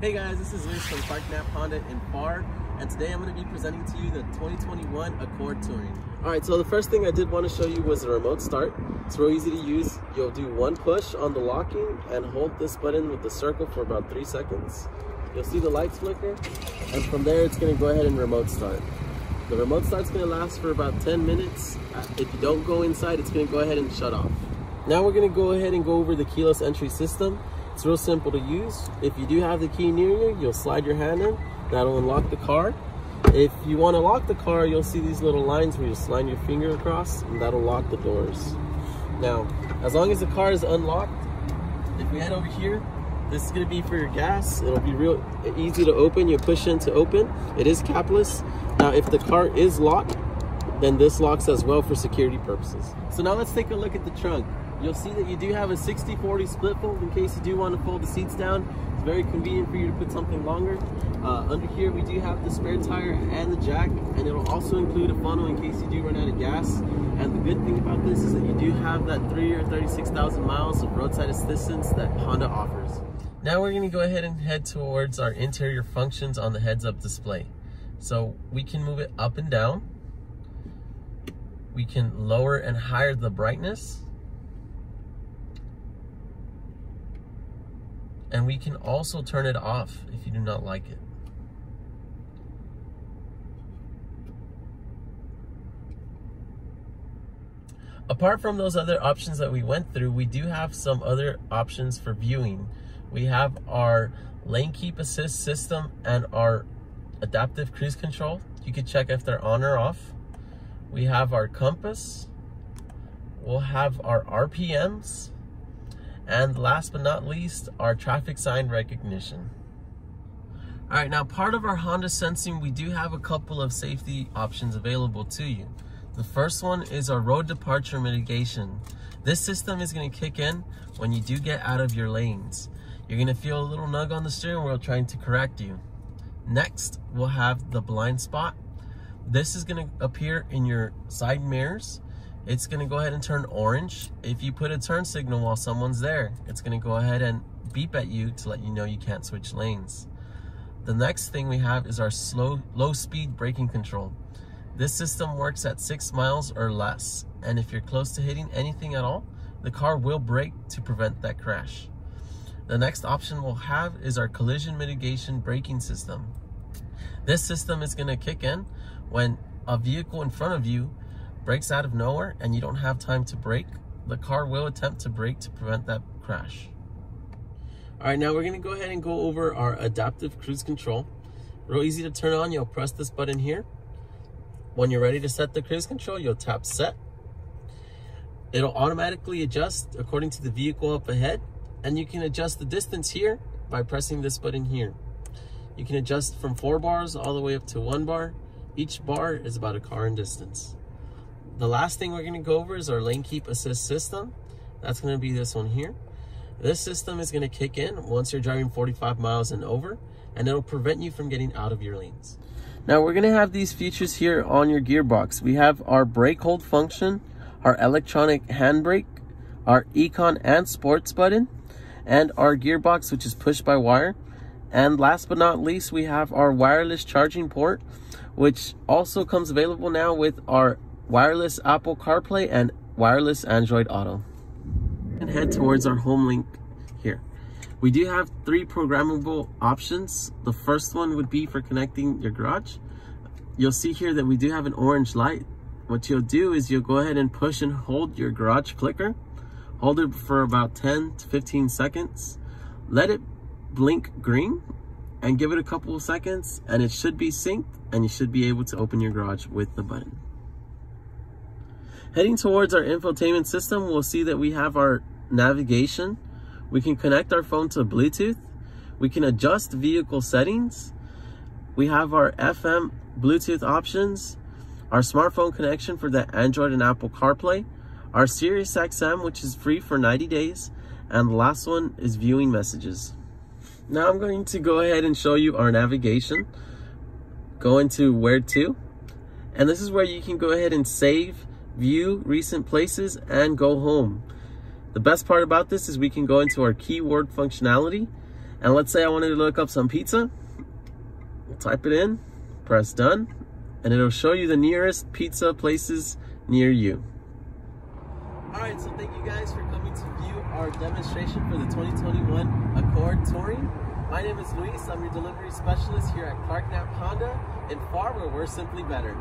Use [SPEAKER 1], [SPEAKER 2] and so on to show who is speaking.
[SPEAKER 1] Hey guys, this is Luis from Clark Knapp Honda in Pharr, and today I'm going to be presenting to you the 2021 Accord Touring. Alright, so the first thing I did want to show you was the remote start. It's real easy to use. You'll do one push on the locking and hold this button with the circle for about 3 seconds. You'll see the lights flicker, and from there it's going to go ahead and remote start. The remote start's going to last for about 10 minutes. If you don't go inside, it's going to go ahead and shut off. Now we're going to go ahead and go over the keyless entry system. It's real simple to use. If you do have the key near you, you'll slide your hand in. That'll unlock the car. If you want to lock the car, you'll see these little lines where you slide your finger across, and that'll lock the doors. Now, as long as the car is unlocked, if we head over here, this is going to be for your gas. It'll be real easy to open. You push in to open. It is capless. Now, if the car is locked, then this locks as well for security purposes. So now let's take a look at the trunk. You'll see that you do have a 60-40 split fold in case you do want to fold the seats down. It's very convenient for you to put something longer. Under here we do have the spare tire and the jack, and it'll also include a funnel in case you do run out of gas. And the good thing about this is that you do have that 36,000 miles of roadside assistance that Honda offers. Now we're going to go ahead and head towards our interior functions on the heads-up display. So we can move it up and down. We can lower and higher the brightness. And we can also turn it off if you do not like it. Apart from those other options that we went through, we do have some other options for viewing. We have our lane keep assist system and our adaptive cruise control. You can check if they're on or off. We have our compass. We'll have our RPMs. And last but not least, our traffic sign recognition. All right, now part of our Honda sensing, we do have a couple of safety options available to you. The first one is our road departure mitigation. This system is going to kick in when you do get out of your lanes. You're going to feel a little nug on the steering wheel trying to correct you. Next, we'll have the blind spot. This is going to appear in your side mirrors. It's going to go ahead and turn orange. If you put a turn signal while someone's there, it's going to go ahead and beep at you to let you know you can't switch lanes. The next thing we have is our low speed braking control. This system works at 6 miles or less, and if you're close to hitting anything at all, the car will brake to prevent that crash. The next option we'll have is our collision mitigation braking system. This system is going to kick in when a vehicle in front of you brakes out of nowhere and you don't have time to brake. The car will attempt to brake to prevent that crash. All right, now we're going to go ahead and go over our adaptive cruise control. Real easy to turn on. You'll press this button here. When you're ready to set the cruise control, you'll tap set. It'll automatically adjust according to the vehicle up ahead, and you can adjust the distance here by pressing this button here. You can adjust from 4 bars all the way up to 1 bar. Each bar is about a car in distance. The last thing we're going to go over is our lane keep assist system. That's going to be this one here. This system is going to kick in once you're driving 45 miles and over, and it'll prevent you from getting out of your lanes. Now we're going to have these features here on your gearbox. We have our brake hold function, our electronic handbrake, our econ and sports button, and our gearbox, which is push by wire. And last but not least, we have our wireless charging port, which also comes available now with our wireless Apple CarPlay and wireless Android Auto. And head towards our HomeLink here. We do have 3 programmable options. The first one would be for connecting your garage. You'll see here that we do have an orange light. What you'll do is you'll go ahead and push and hold your garage clicker. Hold it for about 10 to 15 seconds. Let it blink green and give it a couple of seconds, and it should be synced, and you should be able to open your garage with the button. Heading towards our infotainment system, we'll see that we have our navigation. We can connect our phone to Bluetooth. We can adjust vehicle settings. We have our FM Bluetooth options, our smartphone connection for the Android and Apple CarPlay, our Sirius XM, which is free for 90 days, and the last one is viewing messages. Now I'm going to go ahead and show you our navigation. Go into where to, and this is where you can go ahead and save, view recent places, and go home. The best part about this is we can go into our keyword functionality, And let's say I wanted to look up some pizza. We'll type it in, press done, and it'll show you the nearest pizza places near you. All right, so thank you guys for coming to view our demonstration for the 2021 Accord Touring. My name is Luis. I'm your delivery specialist here at Clark Knapp Honda in Pharr, where we're simply better.